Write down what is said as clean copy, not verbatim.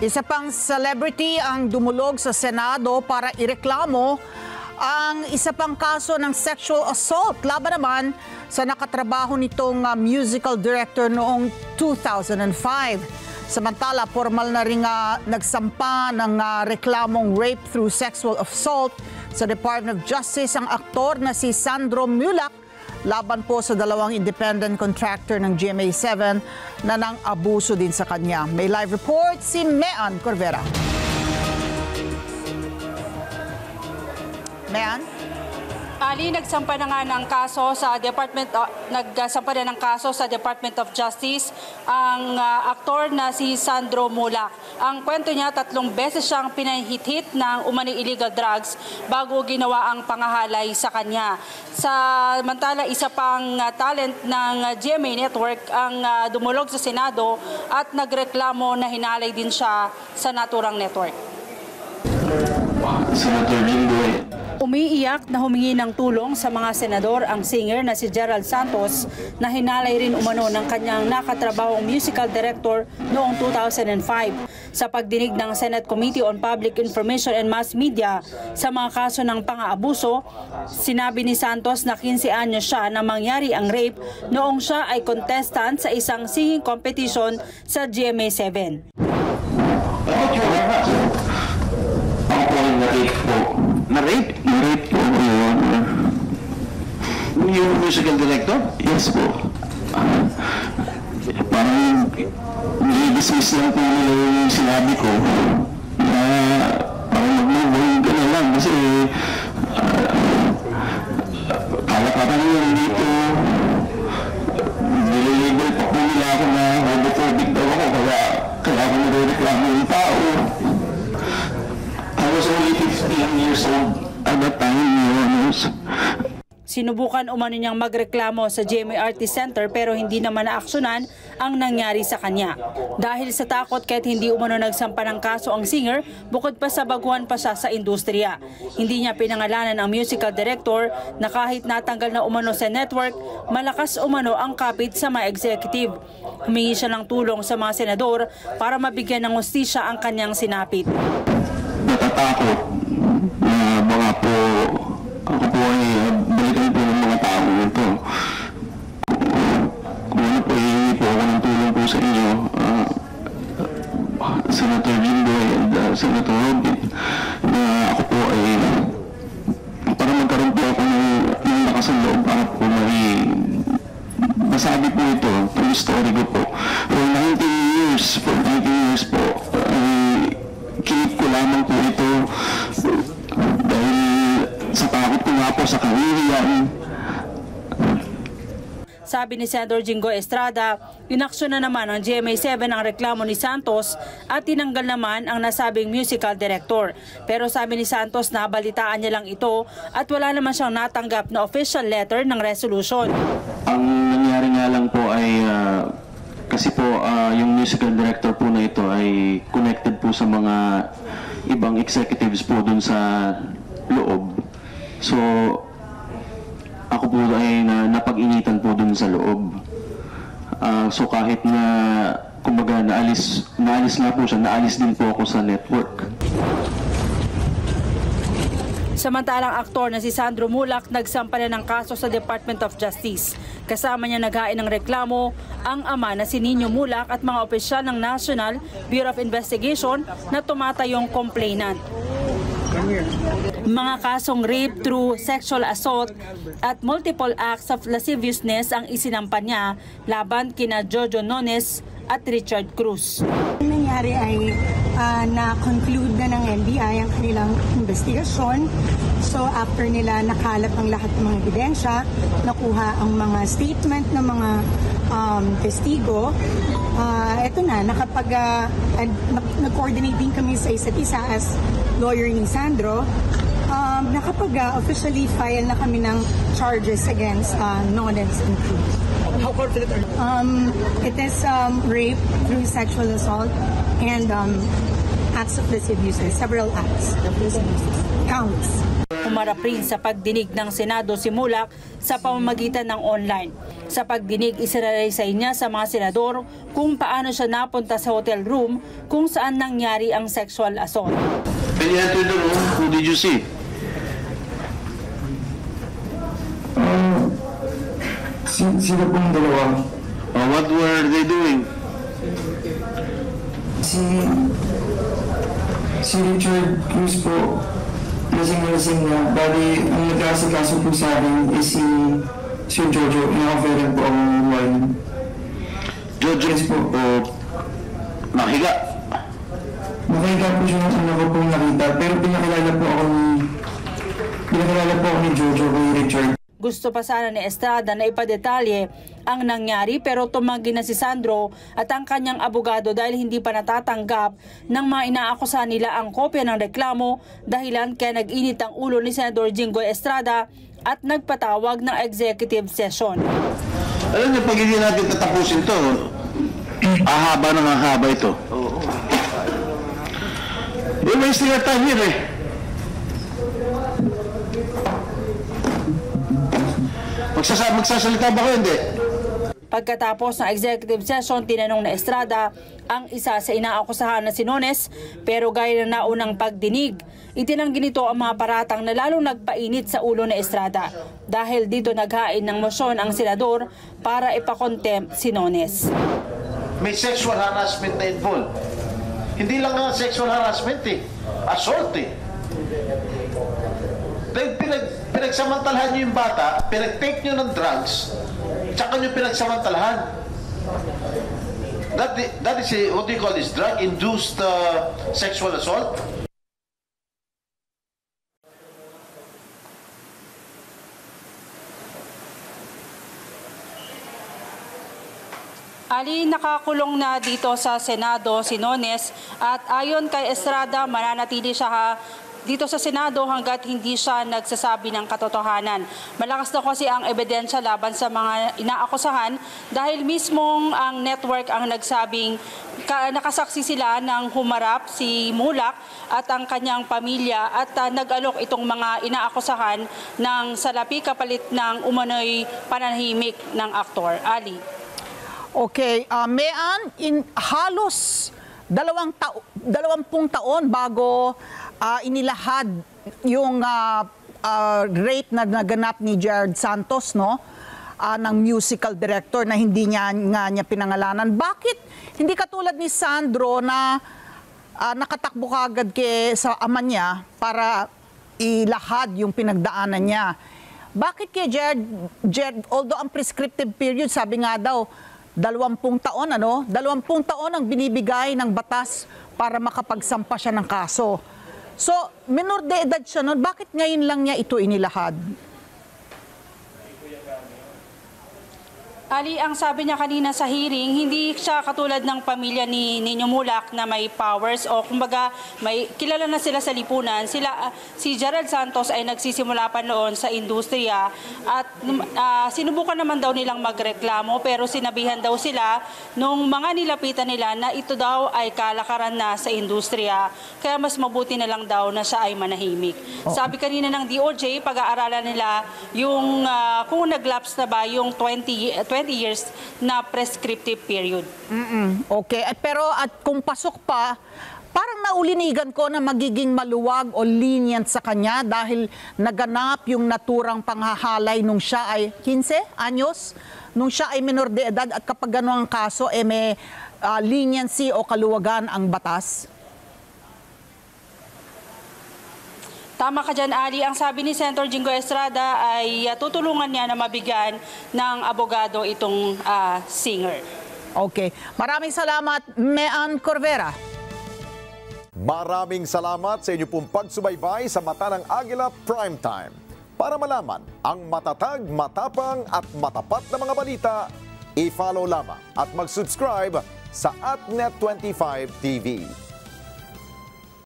Isa pang celebrity ang dumulog sa Senado para ireklamo ang isa pang kaso ng sexual assault laban naman sa nakatrabaho nitong musical director noong 2005. Samantala, formal na rin nagsampa ng reklamong rape through sexual assault sa Department of Justice ang aktor na si Sandro Mulak laban po sa dalawang independent contractor ng GMA7 na nang-abuso din sa kanya. May live report si Mean Corvera. Mean? Ali, nagsampa na nga ng kaso sa Department of Justice ang aktor na si Sandro Mulak. Ang kwento niya, 3 beses siyang pinahit-hit ng umani illegal drugs bago ginawa ang pangahalay sa kanya. Samantala, isa pang talent ng GMA Network ang dumulog sa Senado at nagreklamo na hinalay din siya sa naturang network. Senator Jinggoy. Umiiyak na humingi ng tulong sa mga senador ang singer na si Gerald Santos na hinalay rin umano ng kanyang nakatrabahong musical director noong 2005. Sa pagdinig ng Senate Committee on Public Information and Mass Media sa mga kaso ng pang-aabuso, sinabi ni Santos na 15 anyos siya na mangyari ang rape noong siya ay contestant sa isang singing competition sa GMA7. Na-rape po yun. Yung musical director? Yes po. Parang nai-dismiss lang po nila yung sinabi ko na parang mag-move ka na lang kasi kalapatan yun dito. Nililabel pa po nila ako na homophobic daw ako kaya ako nare-reklamo yung tao. I was only 15 years old at that time, Your Honors. Sinubukan umano niyang magreklamo sa GMA Artist Center pero hindi naman naaksyonan ang nangyari sa kanya. Dahil sa takot kahit hindi umano nagsampa ng kaso ang singer, bukod pa sa baguhan pa siya sa industriya. Hindi niya pinangalanan ang musical director na kahit natanggal na umano sa network, malakas umano ang kapit sa mga executive. Humingi siya ng tulong sa mga senador para mabigyan ng hustisya ang kanyang sinapit. Natatakot na mga po ako po ay balikan po ng mga tao ito. Kung ano po, hihingi po ako ng tulong po sa inyo, Senator Jinggoy and Senator Robin, na ako po ay para magkaroon po ako ng lakas ng loob para po masabi po ito, true story ko po. For 19 years po, kinip ko lamang po ito dahil sa takot ko nga po sa kahihiyan. Sabi ni Senator Jinggoy Estrada, inaksyon na naman ng GMA7 ang reklamo ni Santos at tinanggal naman ang nasabing musical director. Pero sabi ni Santos na balitaan niya lang ito at wala naman siyang natanggap na official letter ng resolution. Ang nangyari nga lang po ay kasi po yung musical director po na ito ay connected po sa mga ibang executives po dun sa loob. So ako po ay napag-initan po dun sa loob. So kahit na kumbaga naalis na po siya, naalis din po ako sa network. Samantalang aktor na si Sandro Mulak nagsampa na ng kaso sa Department of Justice. Kasama niya naghain ng reklamo ang ama na si Nino Mulak at mga opisyal ng National Bureau of Investigation na tumatayong complainant. Mga kasong rape through sexual assault at multiple acts of lasciviousness ang isinampa niya laban kina Jojo Nones at Richard Cruz. Ang nangyari ay na-conclude na ng NBI ang kanilang investigasyon. So after nila nakalap ang lahat ng mga ebidensya, nakuha ang mga statement ng mga testigo, eto na, nag-coordinate din kami sa isa't isa as lawyer ni Sandro. Nakapag-officially file na kami ng charges against Nones and Cruz. How confident are you? It is rape through sexual assault and acts of lascive uses, several acts of lascive uses, counts. Humarap rin sa pagdinig ng Senado si Mulak sa pamamagitan ng online. Sa pagdinig, isinalaysay niya sa mga senador kung paano siya napunta sa hotel room kung saan nangyari ang sexual assault. When you entered the room, who did you see? Sila pong dalawa. What were they doing? Si Richard Cruz po, lasing na. Bali, ang nag-aasikaso po sa akin is si Sir Jojo. Ina-offeran po ang wine. Jojo Yes po. Nakahiga. Nakahiga po siya ng ano ko pong nakita. Pero pinakilala po ako ni Jojo kay Richard. Gusto pa sana ni Estrada na ipadetalye ang nangyari pero tumanggi na si Sandro at ang kanyang abogado dahil hindi pa natatanggap ng mga inaakusahan nila ang kopya ng reklamo, dahilan kaya nag-init ang ulo ni Senador Jinggoy Estrada at nagpatawag ng executive session. Alam niyo, pag hindi natin tatapusin to, ahaba ng ahaba ito. We're wasting our time here eh. Magsasalita ba kayo? Hindi. Pagkatapos ng executive session, tinanong na Estrada ang isa sa inaakusahan na si Nones, pero gaya na naunang pagdinig, itinanggi nito ang mga paratang na lalong nagpainit sa ulo ni Estrada dahil dito naghain ng motion ang senador para ipakontempt si Nones. May sexual harassment na involved. Hindi lang nga sexual harassment eh, assault eh. Pinagsamantalahan nyo yung bata, pinag-take nyo ng drugs, tsaka nyo pinagsamantalahan. That is what do you call this? Drug-induced sexual assault? Ali, nakakulong na dito sa Senado si Nones at ayon kay Estrada, mananatili siya dito sa Senado hanggat hindi siya nagsasabi ng katotohanan. Malakas na kasi ang ebidensya laban sa mga inaakusahan dahil mismong ang network ang nagsabing nakasaksi sila ng humarap si Mulak at ang kanyang pamilya at nag-alok itong mga inaakusahan ng salapi kapalit ng umano'y pananahimik ng aktor. Ali. Okay, Mean, halos 20 taon bago inilahad yung rape na naganap ni Gerald Santos, no? Ng musical director na hindi niya pinangalanan. Bakit hindi katulad ni Sandro na nakatakbo kagad sa ama niya para ilahad yung pinagdaanan niya? Bakit kay Gerald, although ang prescriptive period, sabi nga daw, 20 taon, 20 taon ang binibigay ng batas para makapagsampa siya ng kaso. So, minor de edad siya noon, bakit ngayon lang niya ito inilahad? Ali, ang sabi niya kanina sa hearing, hindi siya katulad ng pamilya ni Nino Mulak na may powers o kumbaga may kilala na sila sa lipunan. Si Gerald Santos ay nagsisimula pa noon sa industriya at sinubukan naman daw nilang magreklamo pero sinabihan daw sila nung mga nilapitan nila na ito daw ay kalakaran na sa industriya. Kaya mas mabuti na lang daw na siya ay manahimik. Sabi kanina ng DOJ, pag-aaralan nila yung kung nag-lapse na ba yung 20 years na prescriptive period. Okay, pero at kung pasok pa, parang naulinigan ko na magiging maluwag o lenient sa kanya dahil naganap yung naturang panghahalay nung siya ay 15 anyos, nung siya ay minor de edad at kapag gano'ng kaso, may leniency o kaluwagan ang batas. Tama ka dyan, Ali. Ang sabi ni Senator Jinggoy Estrada ay tutulungan niya na mabigyan ng abogado itong singer. Okay. Maraming salamat, Mean Corvera. Maraming salamat sa inyo pong pagsubaybay sa Mata ng Agila Primetime. Para malaman ang matatag, matapang at matapat na mga balita, i-follow lamang at mag-subscribe sa @Net25 TV.